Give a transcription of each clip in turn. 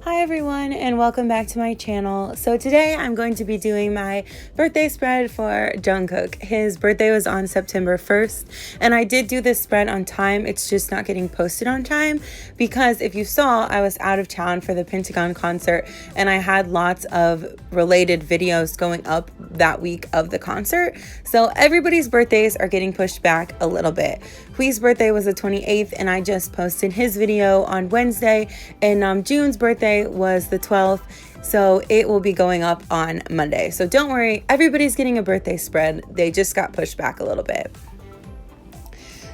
Hi everyone, and welcome back to my channel. So today I'm going to be doing my birthday spread for Jungkook. His birthday was on September 1st, and I did do this spread on time. It's just not getting posted on time because if you saw, I was out of town for the Pentagon concert and I had lots of related videos going up that week of the concert. So everybody's birthdays are getting pushed back a little bit. Hui's birthday was the 28th and I just posted his video on Wednesday, and June's birthday was the 12th, so it will be going up on Monday. So don't worry, everybody's getting a birthday spread. They just got pushed back a little bit.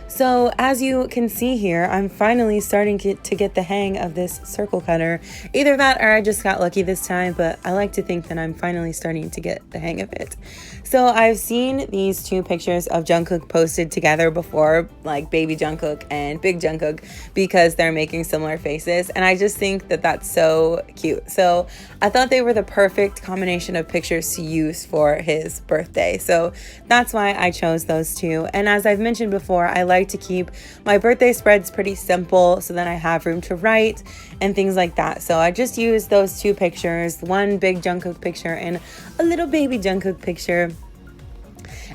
So as you can see here, I'm finally starting to get the hang of this circle cutter. Either that or I just got lucky this time, but I like to think that I'm finally starting to get the hang of it. So I've seen these two pictures of Jungkook posted together before, like baby Jungkook and big Jungkook, because they're making similar faces. And I just think that that's so cute. So I thought they were the perfect combination of pictures to use for his birthday. So that's why I chose those two. And as I've mentioned before, I like to keep my birthday spreads pretty simple so that I have room to write and things like that. So I just used those two pictures, one big Jungkook picture and a little baby Jungkook picture.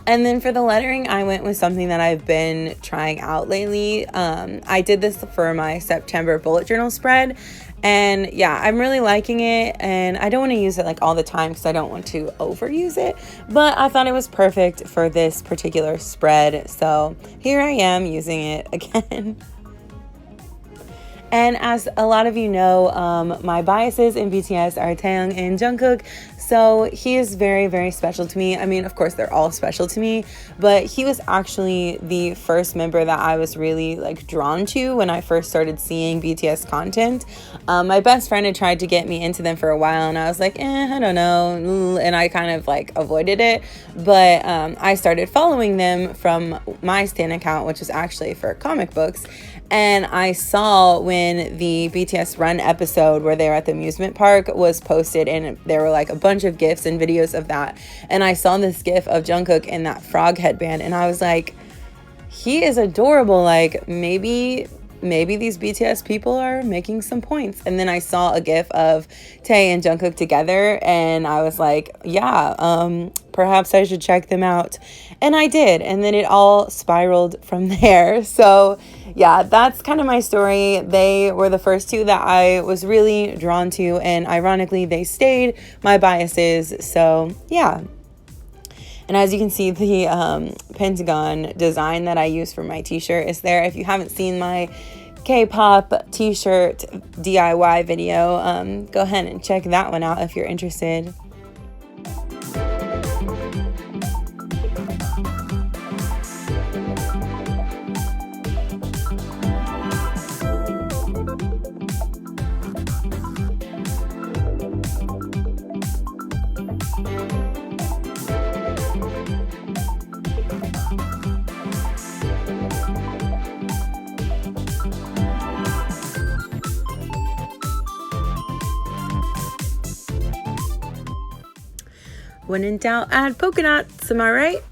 And then for the lettering, I went with something that I've been trying out lately. I did this for my September bullet journal spread. And yeah, I'm really liking it, and I don't want to use it like all the time because I don't want to overuse it, but I thought it was perfect for this particular spread. So here I am using it again. And as a lot of you know, my biases in BTS are Taeyang and Jungkook. So he is very, very special to me. I mean, of course, they're all special to me, but he was actually the first member that I was really like drawn to when I first started seeing BTS content. My best friend had tried to get me into them for a while, and I was like, I don't know. And I kind of like avoided it. But I started following them from my Stan account, which is actually for comic books. And I saw when the BTS Run episode where they were at the amusement park was posted, and there were like a bunch of GIFs and videos of that. And I saw this GIF of Jungkook in that frog headband, and I was like, he is adorable. Like maybe these BTS people are making some points. And then I saw a GIF of Tae and Jungkook together, and I was like, yeah, perhaps I should check them out. And I did, and then it all spiraled from there. So yeah, that's kind of my story. They were the first two that I was really drawn to, and ironically, they stayed my biases. So yeah. And as you can see, the Pentagon design that I use for my t-shirt is there. If you haven't seen my K-pop t-shirt DIY video, go ahead and check that one out if you're interested. When in doubt, add polka dots, am I right?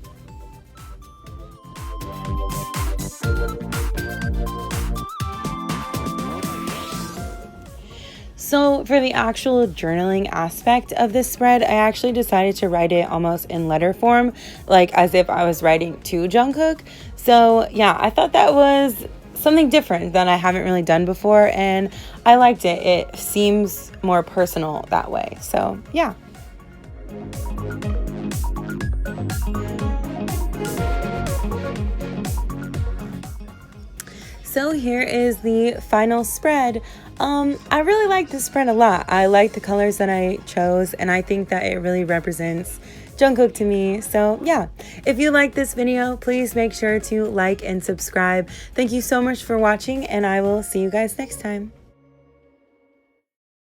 So for the actual journaling aspect of this spread, I actually decided to write it almost in letter form, like as if I was writing to Jungkook. So yeah, I thought that was something different that I haven't really done before, and I liked it. It seems more personal that way. So yeah. So here is the final spread. I really like this spread a lot. I like the colors that I chose, and I think that it really represents Jungkook to me. So yeah, if you like this video, please make sure to like and subscribe. Thank you so much for watching, and I will see you guys next time.